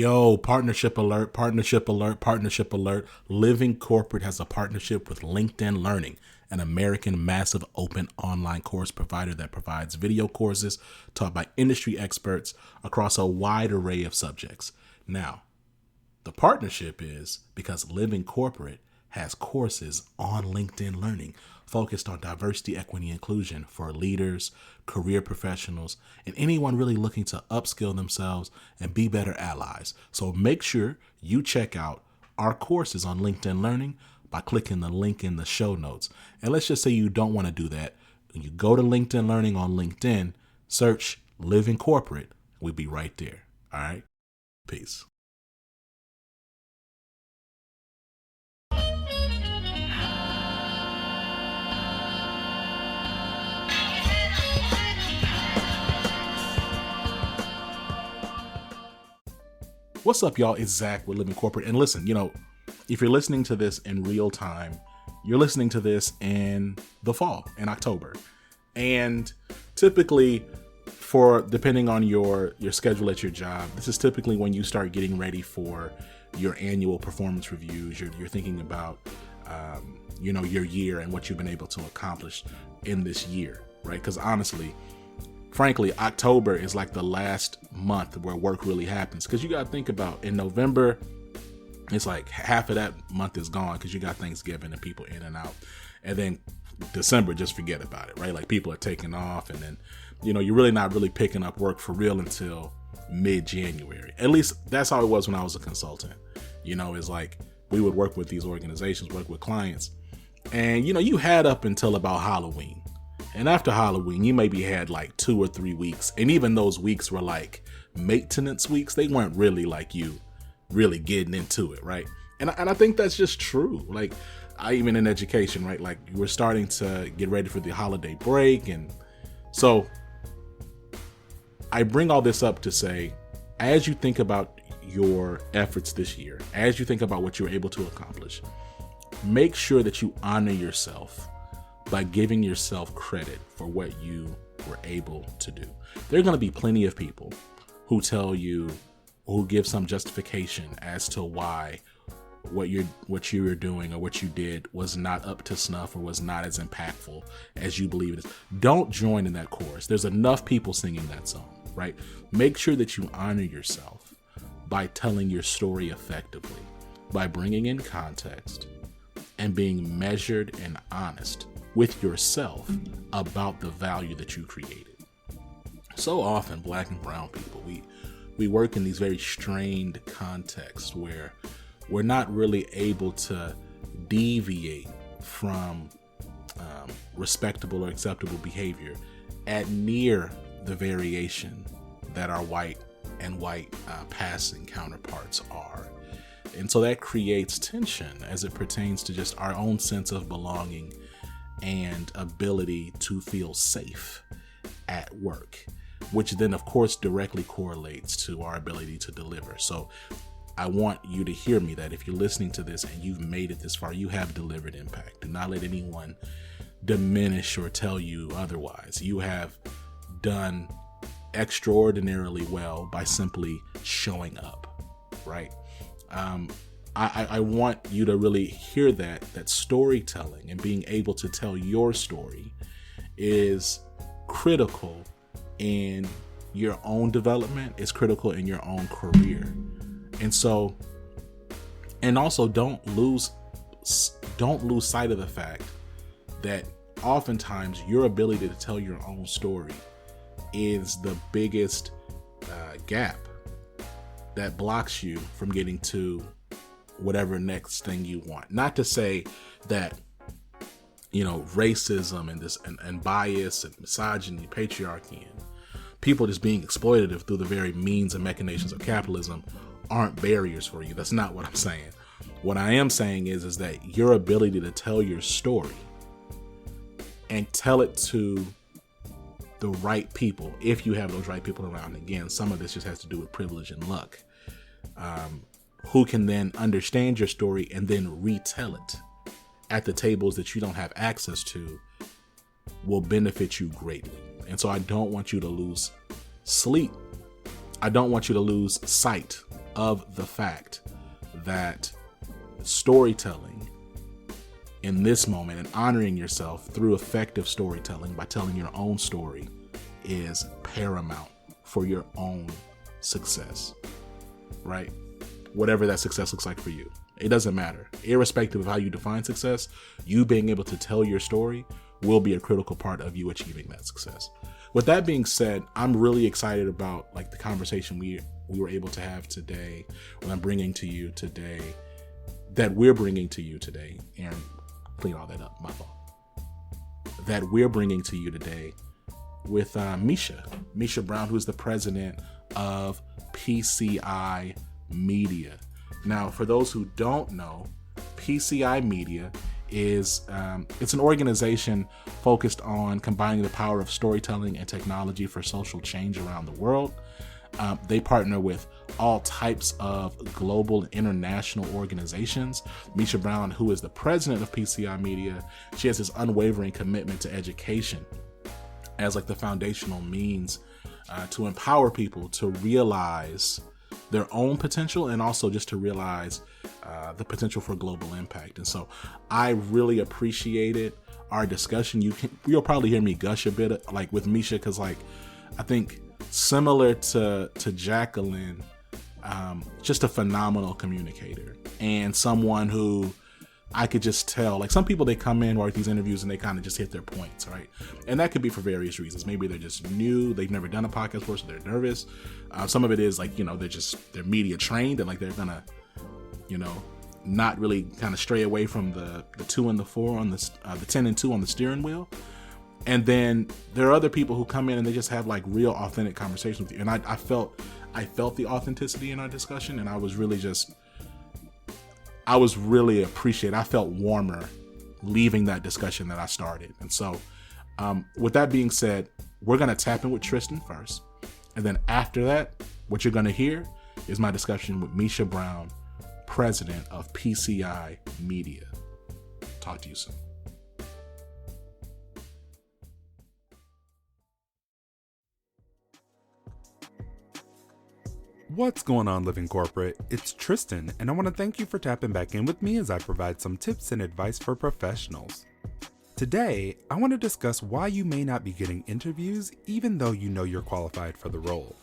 Yo, partnership alert, partnership alert, partnership alert. Living Corporate has a partnership with LinkedIn Learning, an American massive open online course provider that provides video courses taught by industry experts across a wide array of subjects. Now, the partnership is because Living Corporate has courses on LinkedIn Learning focused on diversity, equity, inclusion for leaders, career professionals, and anyone really looking to upskill themselves and be better allies. So make sure you check out our courses on LinkedIn Learning by clicking the link in the show notes. And let's just say you don't want to do that. When you go to LinkedIn Learning on LinkedIn, search Living Corporate. We'll be right there. All right. Peace. What's up, y'all? It's Zach with Living Corporate. And listen, if you're listening to this in real time, you're listening to this in the fall, in October. And typically, depending on your schedule at your job, this is typically when you start getting ready for your annual performance reviews. You're thinking about, your year and what you've been able to accomplish in this year, right? Because honestly, frankly, October is like the last month where work really happens. Because you got to think about, in November, it's like half of that month is gone because you got Thanksgiving and people in and out. And then December, just forget about it, right? Like people are taking off, and then, you're really not really picking up work for real until mid-January. At least that's how it was when I was a consultant. It's like we would work with these organizations, work with clients, and, you had up until about Halloween. And after Halloween, you maybe had like 2 or 3 weeks. And even those weeks were like maintenance weeks. They weren't really like you really getting into it, right? And I think that's just true. Like, even in education, right? Like, we're starting to get ready for the holiday break. And so I bring all this up to say, as you think about your efforts this year, as you think about what you're able to accomplish, make sure that you honor yourself by giving yourself credit for what you were able to do. There are going to be plenty of people who tell you, who give some justification as to why what you were doing or what you did was not up to snuff or was not as impactful as you believe it is. Don't join in that chorus. There's enough people singing that song, right? Make sure that you honor yourself by telling your story effectively, by bringing in context and being measured and honest with yourself about the value that you created. So often, Black and brown people, we work in these very strained contexts where we're not really able to deviate from respectable or acceptable behavior at near the variation that our white passing counterparts are. And so that creates tension as it pertains to just our own sense of belonging and ability to feel safe at work, which then of course directly correlates to our ability to deliver. So I want you to hear me that if you're listening to this and you've made it this far, you have delivered impact. Do not let anyone diminish or tell you otherwise. You have done extraordinarily well by simply showing up, right? I want you to really hear that storytelling and being able to tell your story is critical in your own development. It's critical in your own career. And also don't lose sight of the fact that oftentimes your ability to tell your own story is the biggest gap that blocks you from getting to whatever next thing you want. Not to say that, racism and bias and misogyny, patriarchy, and people just being exploitative through the very means and machinations of capitalism aren't barriers for you. That's not what I'm saying. What I am saying is that your ability to tell your story and tell it to the right people, if you have those right people around. Again, some of this just has to do with privilege and luck, who can then understand your story and then retell it at the tables that you don't have access to, will benefit you greatly. And so I don't want you to lose sleep I don't want you to lose sight of the fact that storytelling in this moment and honoring yourself through effective storytelling by telling your own story is paramount for your own success, right? Whatever that success looks like for you. It doesn't matter. Irrespective of how you define success, you being able to tell your story will be a critical part of you achieving that success. With that being said, I'm really excited about the conversation we were able to have today, what I'm bringing to you today, that we're bringing to you today. Aaron, clean all that up, my fault. That we're bringing to you today with Meesha Brown, who is the president of PCI Media. Now, for those who don't know, PCI Media is it's an organization focused on combining the power of storytelling and technology for social change around the world. They partner with all types of global and international organizations. Meesha Brown, who is the president of PCI Media, she has this unwavering commitment to education as the foundational means to empower people to realize their own potential and also just to realize the potential for global impact. And so I really appreciated our discussion. You'll probably hear me gush a bit with Meesha, because I think similar to Jacqueline, just a phenomenal communicator and someone who I could just tell, some people, they come in or at these interviews and they kind of just hit their points, right? And that could be for various reasons. Maybe they're just new, they've never done a podcast before, so they're nervous. Some of it is they're media trained and they're gonna, not really kind of stray away from the 2 and the 4 on the 10 and 2 on the steering wheel. And then there are other people who come in and they just have real authentic conversations with you. And I felt the authenticity in our discussion, and I was really appreciated. I felt warmer leaving that discussion that I started. And so with that being said, we're going to tap in with Tristan first. And then after that, what you're going to hear is my discussion with Meesha Brown, president of PCI Media. Talk to you soon. What's going on, Living Corporate? It's Tristan, and I want to thank you for tapping back in with me as I provide some tips and advice for professionals. Today, I want to discuss why you may not be getting interviews even though you know you're qualified for the role.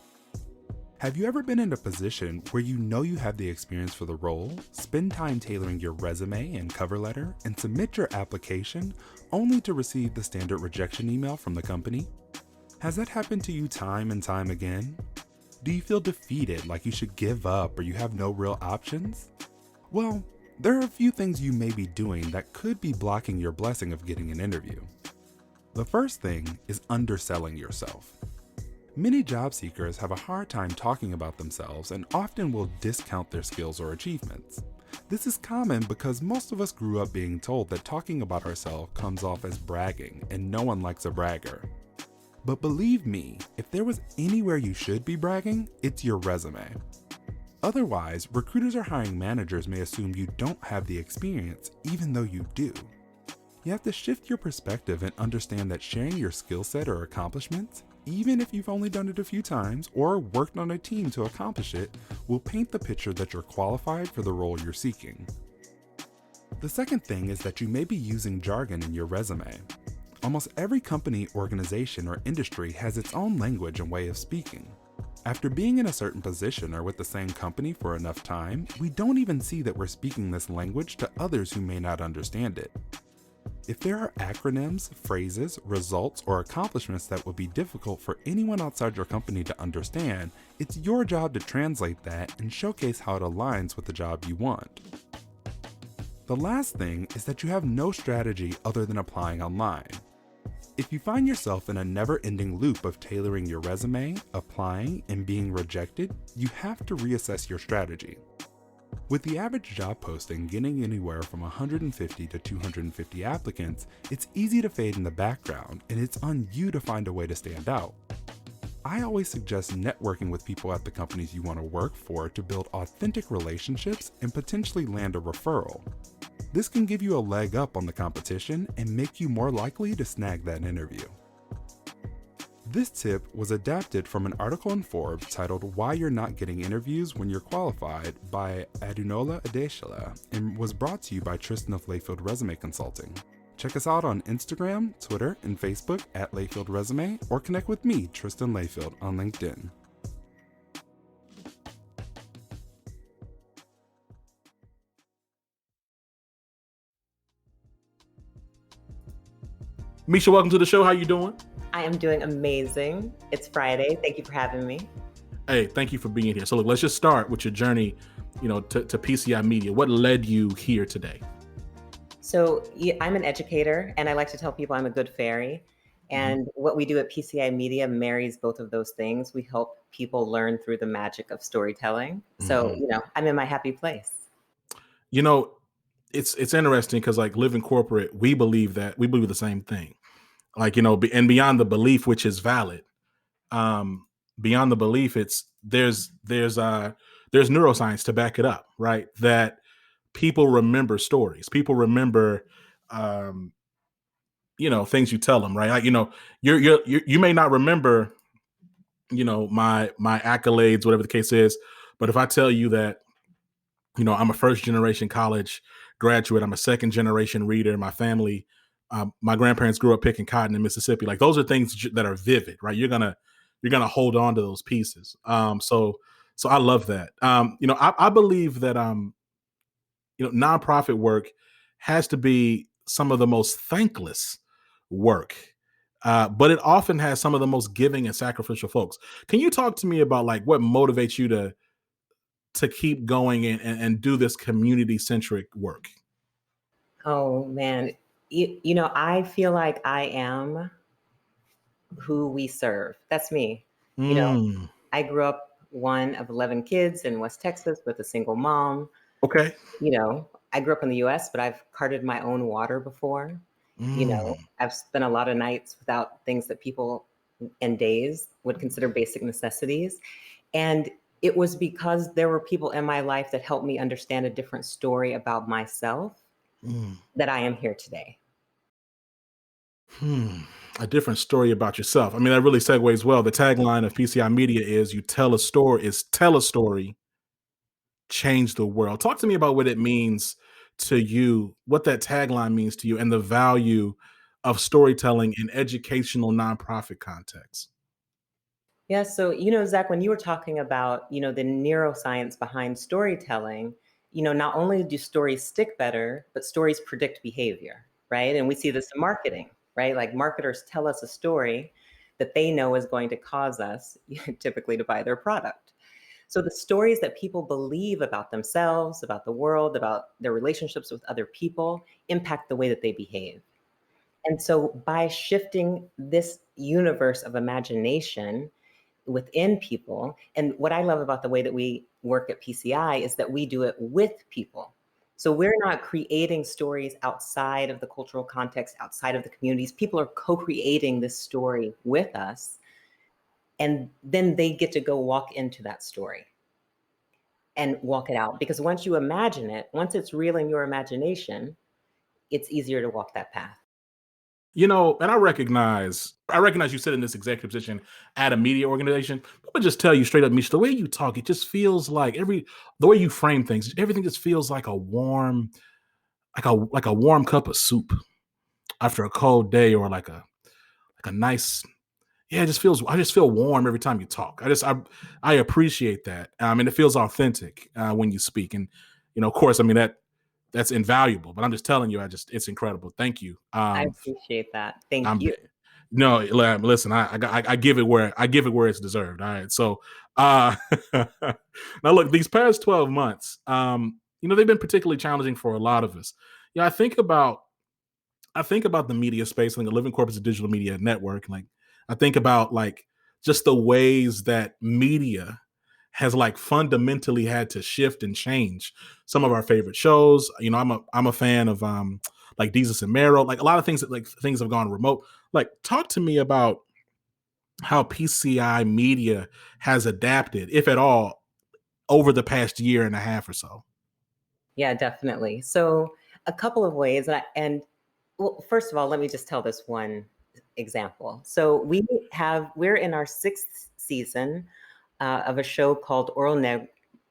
Have you ever been in a position where you know you have the experience for the role, spend time tailoring your resume and cover letter, and submit your application only to receive the standard rejection email from the company? Has that happened to you time and time again? Do you feel defeated, like you should give up or you have no real options? Well, there are a few things you may be doing that could be blocking your blessing of getting an interview. The first thing is underselling yourself. Many job seekers have a hard time talking about themselves and often will discount their skills or achievements. This is common because most of us grew up being told that talking about ourselves comes off as bragging, and no one likes a bragger. But believe me, if there was anywhere you should be bragging, it's your resume. Otherwise, recruiters or hiring managers may assume you don't have the experience, even though you do. You have to shift your perspective and understand that sharing your skill set or accomplishments, even if you've only done it a few times or worked on a team to accomplish it, will paint the picture that you're qualified for the role you're seeking. The second thing is that you may be using jargon in your resume. Almost every company, organization, or industry has its own language and way of speaking. After being in a certain position or with the same company for enough time, we don't even see that we're speaking this language to others who may not understand it. If there are acronyms, phrases, results, or accomplishments that would be difficult for anyone outside your company to understand, it's your job to translate that and showcase how it aligns with the job you want. The last thing is that you have no strategy other than applying online. If you find yourself in a never-ending loop of tailoring your resume, applying, and being rejected, you have to reassess your strategy. With the average job posting getting anywhere from 150 to 250 applicants, it's easy to fade in the background, and it's on you to find a way to stand out. I always suggest networking with people at the companies you want to work for to build authentic relationships and potentially land a referral. This can give you a leg up on the competition and make you more likely to snag that interview. This tip was adapted from an article in Forbes titled Why You're Not Getting Interviews When You're Qualified by Adunola Adeshala and was brought to you by Tristan of Layfield Resume Consulting. Check us out on Instagram, Twitter, and Facebook at Layfield Resume, or connect with me, Tristan Layfield, on LinkedIn. Meesha, welcome to the show. How you doing? I am doing amazing. It's Friday. Thank you for having me. Hey, thank you for being here. So look, let's just start with your journey, to PCI Media. What led you here today? So I'm an educator, and I like to tell people I'm a good fairy. And what we do at PCI Media marries both of those things. We help people learn through the magic of storytelling. So, I'm in my happy place. It's interesting because like Live in Corporate, we believe the same thing. Like, and beyond the belief, which is valid, beyond the belief, there's neuroscience to back it up, right? That people remember stories. People remember, things you tell them, right? Like, you may not remember, my accolades, whatever the case is, but if I tell you that, I'm a first generation college graduate, I'm a second generation reader, my family, my grandparents grew up picking cotton in Mississippi. Like those are things that are vivid, right? You're gonna hold on to those pieces. So I love that. I believe that nonprofit work has to be some of the most thankless work, but it often has some of the most giving and sacrificial folks. Can you talk to me about like what motivates you to keep going and do this community-centric work? Oh, man. I feel like I am who we serve. That's me. Mm, I grew up one of 11 kids in West Texas with a single mom. okay. I grew up in the US, but I've carted my own water before. Mm, I've spent a lot of nights without things that people and days would consider basic necessities. And it was because there were people in my life that helped me understand a different story about myself mm. that I am here today. A different story about yourself. I mean, that really segues well. The tagline of PCI Media is "You tell a story, change the world." Talk to me about what it means to you, what that tagline means to you, and the value of storytelling in educational nonprofit contexts. Yeah, so Zach, when you were talking about the neuroscience behind storytelling, not only do stories stick better, but stories predict behavior, right? And we see this in marketing, right? Like marketers tell us a story that they know is going to cause us typically to buy their product. So the stories that people believe about themselves, about the world, about their relationships with other people impact the way that they behave. And so by shifting this universe of imagination within people. And what I love about the way that we work at PCI is that we do it with people. So we're not creating stories outside of the cultural context, outside of the communities. People are co-creating this story with us. And then they get to go walk into that story and walk it out. Because once you imagine it, once it's real in your imagination, it's easier to walk that path. And I recognize you sit in this executive position at a media organization. But just tell you straight up, Mish, the way you talk, it just feels like the way you frame things, everything just feels like a warm cup of soup after a cold day, or like a nice, yeah, I just feel warm every time you talk. I appreciate that. And it feels authentic when you speak. And of course, I mean that's invaluable. But I'm just telling you, it's incredible. Thank you. I appreciate that. Thank I'm you. No, listen, I give it where it's deserved. All right. So now look, these past 12 months, they've been particularly challenging for a lot of us. I think about the media space. I think Living Corp is a digital media network. Like I think about like just the ways that media has like fundamentally had to shift and change some of our favorite shows. I'm a fan of like Jesus and Mero. Like a lot of things things have gone remote. Like talk to me about how PCI Media has adapted, if at all, over the past year and a half or so. Yeah, definitely. So a couple of ways, well, first of all, let me just tell this one example. So we're in our 6th season of a show called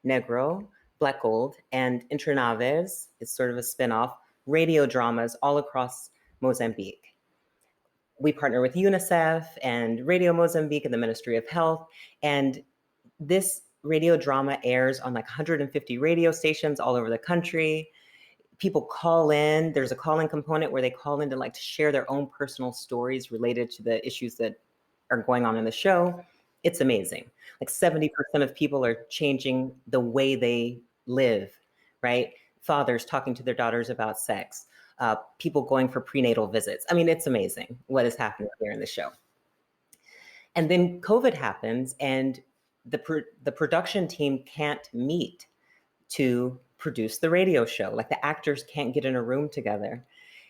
Negro, Black Gold, and Internaves is sort of a spinoff, radio dramas all across Mozambique. We partner with UNICEF and Radio Mozambique and the Ministry of Health. And this radio drama airs on like 150 radio stations all over the country. People call in. There's a call-in component where they call in to share their own personal stories related to the issues that are going on in the show. It's amazing. Like 70% of people are changing the way they live, right? Fathers talking to their daughters about sex, people going for prenatal visits. I mean, it's amazing what is happening here in the show. And then COVID happens, and the production team can't meet to produce the radio show. Like the actors can't get in a room together.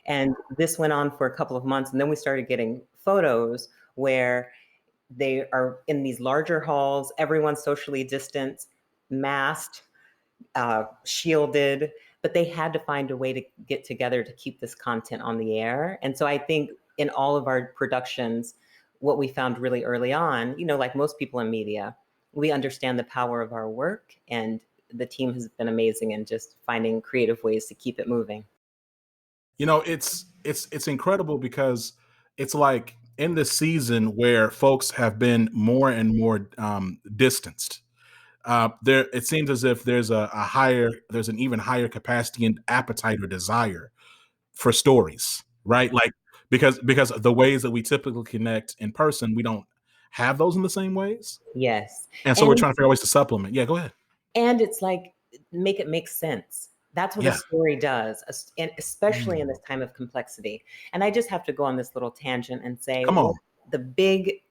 And this went on for a couple of months. And then we started getting photos where they are in these larger halls, everyone's socially distanced, masked, shielded, but they had to find a way to get together to keep this content on the air. And so I think in all of our productions, what we found really early on, like most people in media, we understand the power of our work, and the team has been amazing in just finding creative ways to keep it moving. It's incredible because it's like in this season where folks have been more and more distanced. It seems as if there's there's an even higher capacity and appetite or desire for stories, right? Like because the ways that we typically connect in person, we don't have those in the same ways. Yes. And so we're trying to figure out ways to supplement. Yeah, go ahead. And it's like, make it make sense. That's what a story does, and especially in this time of complexity. And I just have to go on this little tangent and say, come on. The big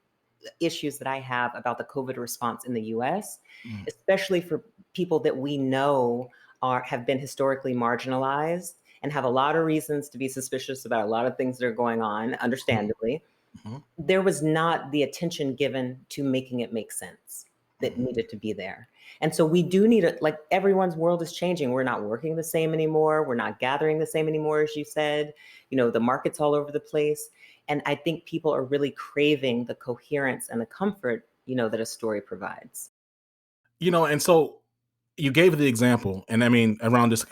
issues that I have about the COVID response in the US, especially for people that we know have been historically marginalized and have a lot of reasons to be suspicious about a lot of things that are going on, understandably, there was not the attention given to making it make sense that needed to be there. And so we do need it. Like everyone's world is changing. We're not working the same anymore. We're not gathering the same anymore, as you said. The market's all over the place. And I think people are really craving the coherence and the comfort, that a story provides. And so you gave the example, and I mean, around just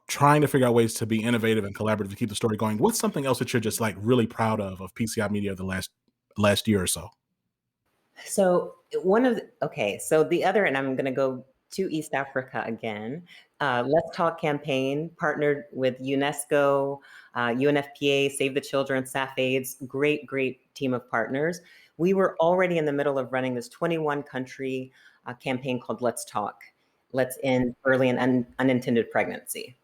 trying to figure out ways to be innovative and collaborative to keep the story going. What's something else that you're just really proud of PCI Media the last year or so? So so the other, and I'm going to go to East Africa again. Let's Talk campaign partnered with UNESCO, UNFPA, Save the Children, SAF-AIDS, great team of partners. We were already in the middle of running this 21 country campaign called Let's Talk. Let's End Early and Unintended Pregnancy.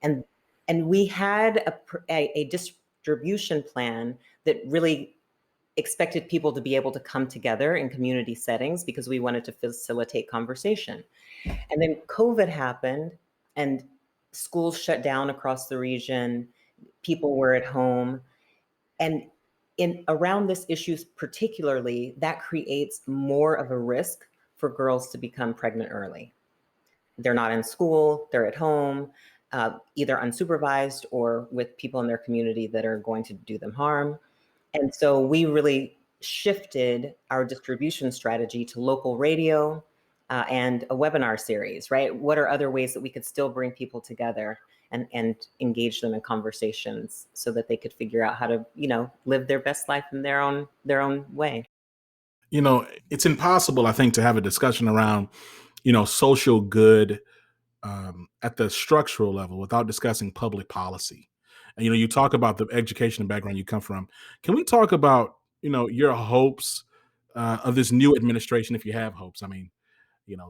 And we had a distribution plan that really expected people to be able to come together in community settings because we wanted to facilitate conversation. And then COVID happened and schools shut down across the region. People were at home. And around this issue particularly, that creates more of a risk for girls to become pregnant early. They're not in school, they're at home, either unsupervised or with people in their community that are going to do them harm. And so we really shifted our distribution strategy to local radio and a webinar series, right? What are other ways that we could still bring people together and engage them in conversations so that they could figure out how to, live their best life in their own way? It's impossible, I think, to have a discussion around, social good at the structural level without discussing public policy. And, you talk about the education and background you come from. Can we talk about, your hopes of this new administration, if you have hopes? I mean,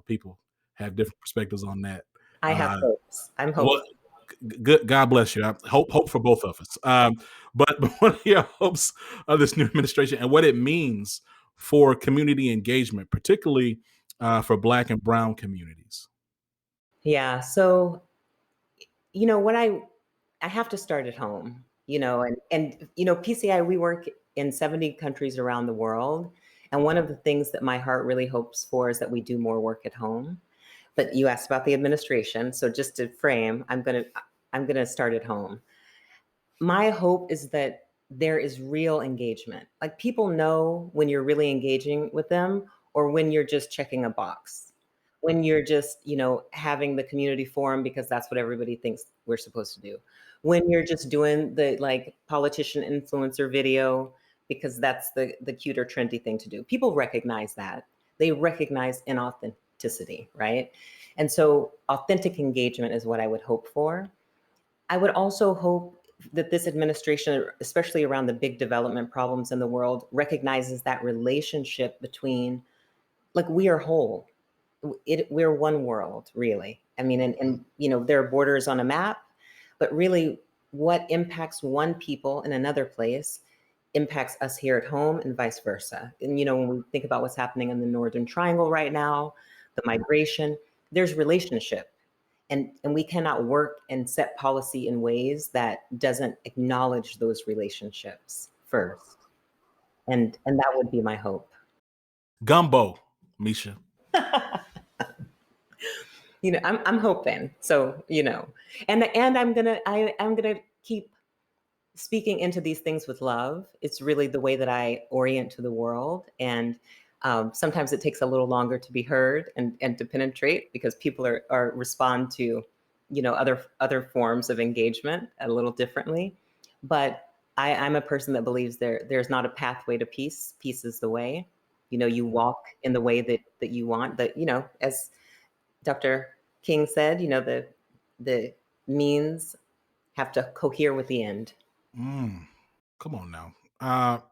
people have different perspectives on that. I have hopes. I'm hopeful. Well, good. God bless you. I hope for both of us. But what are your hopes of this new administration and what it means for community engagement, particularly for Black and Brown communities? Yeah. So, what I have to start at home, and PCI, we work in 70 countries around the world. And one of the things that my heart really hopes for is that we do more work at home. But you asked about the administration. So just to frame, I'm going to start at home. My hope is that there is real engagement. Like, people know when you're really engaging with them or when you're just checking a box. When you're just, having the community forum because that's what everybody thinks we're supposed to do. When you're just doing the like politician influencer video because that's the cute or trendy thing to do. People recognize that. They recognize inauthenticity, right? And so authentic engagement is what I would hope for. I would also hope that this administration, especially around the big development problems in the world, recognizes that relationship between, like, we are whole. We're one world, really. I mean, and there are borders on a map, but really what impacts one people in another place impacts us here at home and vice versa. And, when we think about what's happening in the Northern Triangle right now, the migration, there's relationship. And we cannot work and set policy in ways that doesn't acknowledge those relationships first. And that would be my hope. Gumbo, Meesha. I'm hoping. So, and I'm gonna keep speaking into these things with love. It's really the way that I orient to the world. And sometimes it takes a little longer to be heard and to penetrate because people are respond to, other forms of engagement a little differently. But I'm a person that believes there's not a pathway to peace. Peace is the way. You walk in the way that you want. That, as Dr. King said, the means have to cohere with the end. Come on now.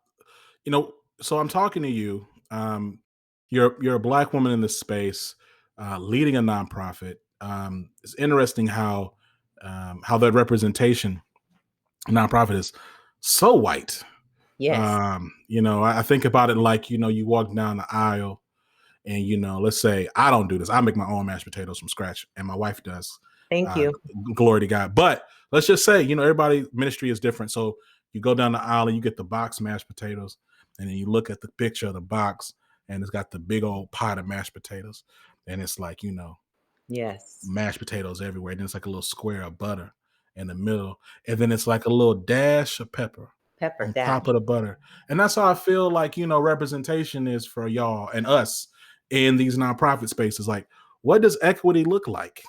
So I'm talking to you. You're a Black woman in this space, leading a nonprofit. It's interesting how that representation nonprofit is so white. Yes. I think about it like, you walk down the aisle and, let's say I don't do this. I make my own mashed potatoes from scratch and my wife does. Thank you. Glory to God. But let's just say, everybody ministry is different. So you go down the aisle and you get the box mashed potatoes and then you look at the picture of the box and it's got the big old pot of mashed potatoes. And it's like, Yes. mashed potatoes everywhere. And then it's like a little square of butter in the middle. And then it's like a little dash of pepper on top of the butter. And that's how I feel like, representation is for y'all and us in these nonprofit spaces. Like, what does equity look like?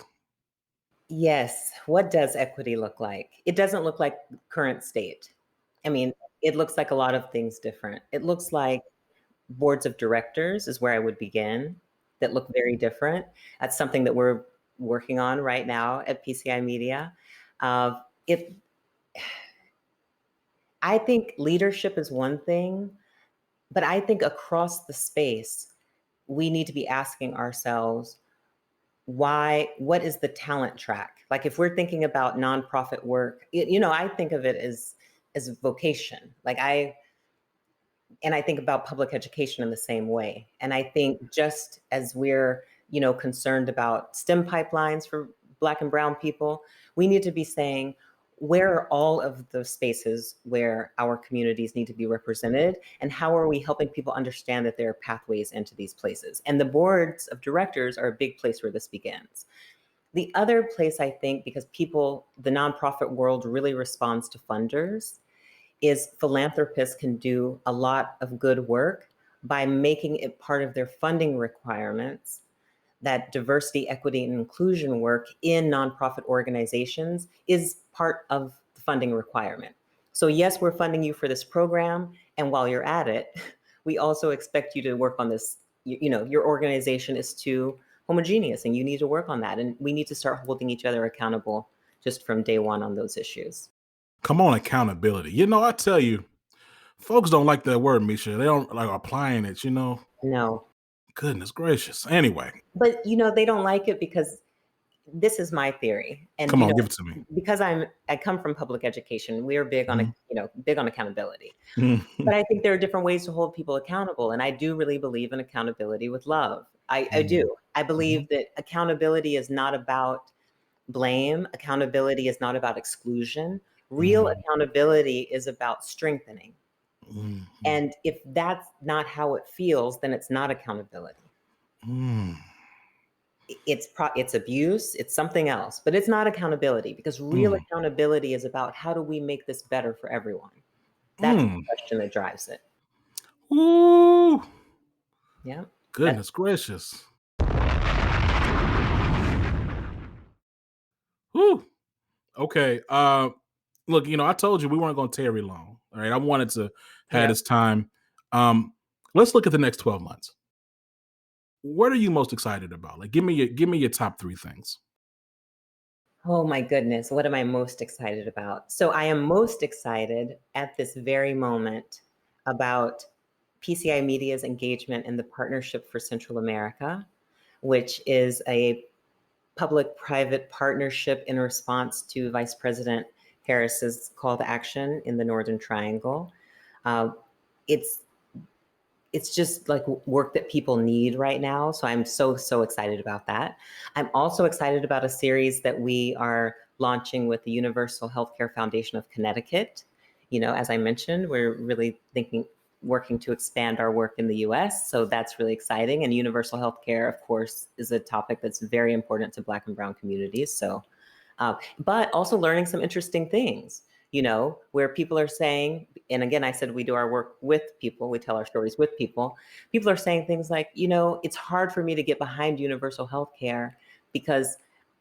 Yes. What does equity look like? It doesn't look like current state. I mean, it looks like a lot of things different. It looks like boards of directors is where I would begin that look very different. That's something that we're working on right now at PCI Media. I think leadership is one thing, but I think across the space, we need to be asking ourselves, what is the talent track? Like, if we're thinking about nonprofit work, I think of it as vocation. I think about public education in the same way. And I think just as we're, concerned about STEM pipelines for Black and brown people, we need to be saying, where are all of the spaces where our communities need to be represented? And how are we helping people understand that there are pathways into these places? And the boards of directors are a big place where this begins. The other place, I think, because the nonprofit world really responds to funders, is philanthropists can do a lot of good work by making it part of their funding requirements that diversity, equity, and inclusion work in nonprofit organizations is part of the funding requirement. So yes, we're funding you for this program. And while you're at it, we also expect you to work on this. Your organization is too homogeneous and you need to work on that. And we need to start holding each other accountable just from day one on those issues. Come on, accountability. I tell you, folks don't like that word, Meesha. They don't like applying it, No. Goodness gracious. Anyway. But, they don't like it because this is my theory. And come on, give it to me. Because I come from public education, we are big on, big on accountability. But I think there are different ways to hold people accountable. And I do really believe in accountability with love. I do. I believe that accountability is not about blame. Accountability is not about exclusion. Real accountability is about strengthening. And if that's not how it feels, then it's not accountability. It's abuse, it's something else, but it's not accountability, because real accountability is about how do we make this better for everyone. That's the question that drives it. Ooh. Yeah. Goodness gracious. Woo. Okay. Look, I told you we weren't going to tarry long. All right. I wanted to have this time. Let's look at the next 12 months. What are you most excited about? Like, give me your top 3 things. Oh my goodness, what am I most excited about? So I am most excited at this very moment about PCI Media's engagement in the Partnership for Central America, which is a public-private partnership in response to Vice President Harris's call to action in the Northern Triangle. It's just like work that people need right now. So I'm so excited about that. I'm also excited about a series that we are launching with the Universal Healthcare Foundation of Connecticut. As I mentioned, we're really working to expand our work in the US. So that's really exciting. And universal healthcare, of course, is a topic that's very important to Black and Brown communities. So, but also learning some interesting things, where people are saying, and again, I said we do our work with people, we tell our stories with people. People are saying things like, it's hard for me to get behind universal healthcare because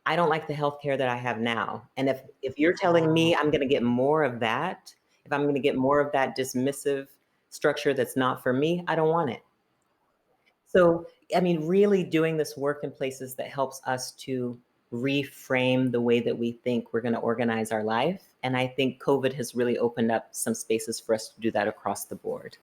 I don't like the healthcare that I have now. And if you're telling me I'm going to get more of that, if I'm going to get more of that dismissive structure that's not for me, I don't want it. So, really doing this work in places that helps us to reframe the way that we think we're going to organize our life. And I think COVID has really opened up some spaces for us to do that across the board.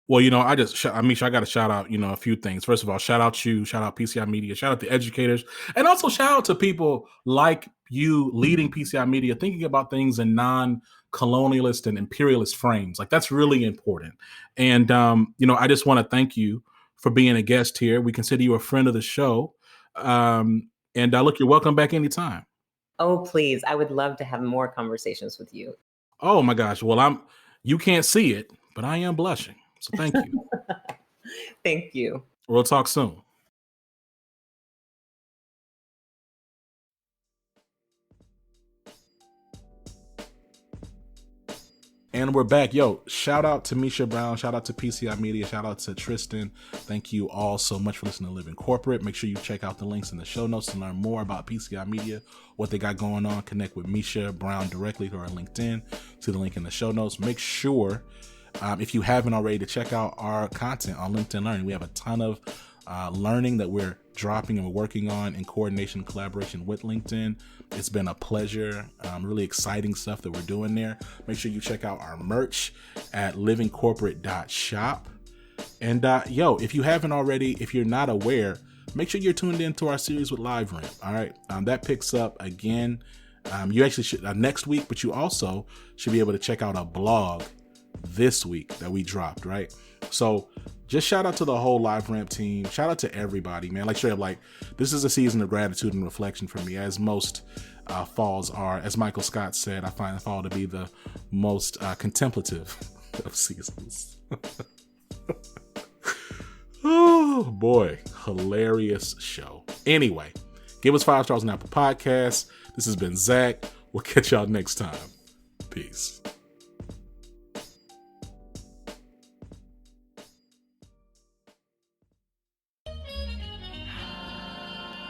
Well, Meesha, I got to shout out, a few things. First of all, shout out you, shout out PCI Media, shout out the educators, and also shout out to people like you leading PCI Media, thinking about things in non-colonialist and imperialist frames. Like, that's really important. And, I just want to thank you for being a guest here. We consider you a friend of the show. And look, you're welcome back anytime. Oh, please. I would love to have more conversations with you. Oh my gosh. Well, you can't see it, but I am blushing. So thank you. Thank you. We'll talk soon. And we're back. Yo, shout out to Meesha Brown. Shout out to PCI Media. Shout out to Tristan. Thank you all so much for listening to Living Corporate. Make sure you check out the links in the show notes to learn more about PCI Media, what they got going on. Connect with Meesha Brown directly through our LinkedIn. See the link in the show notes. Make sure, if you haven't already, to check out our content on LinkedIn Learning. We have a ton of learning that we're dropping and we're working on in coordination and collaboration with LinkedIn. It's been a pleasure. Really exciting stuff that we're doing there. Make sure you check out our merch at livingcorporate.shop. And if you haven't already, if you're not aware, make sure you're tuned into our series with LiveRamp. All right. That picks up again. You actually should next week, but you also should be able to check out a blog this week that we dropped, right? So just shout out to the whole LiveRamp team. Shout out to everybody, man. Like straight up, like this is a season of gratitude and reflection for me, as most falls are. As Michael Scott said, I find fall to be the most contemplative of seasons. Oh boy, hilarious show. Anyway, give us 5 stars on Apple Podcasts. This has been Zach. We'll catch y'all next time. Peace.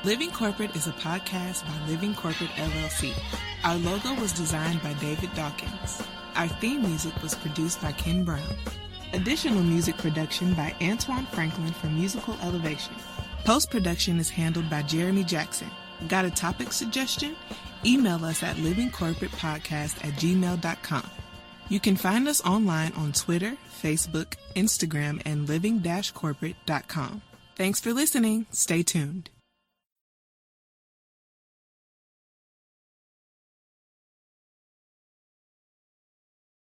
Living Corporate is a podcast by Living Corporate LLC. Our logo was designed by David Dawkins. Our theme music was produced by Ken Brown. Additional music production by Antoine Franklin for Musical Elevation. Post-production is handled by Jeremy Jackson. Got a topic suggestion? Email us at livingcorporatepodcast@gmail.com. You can find us online on Twitter, Facebook, Instagram, and living-corporate.com. Thanks for listening. Stay tuned.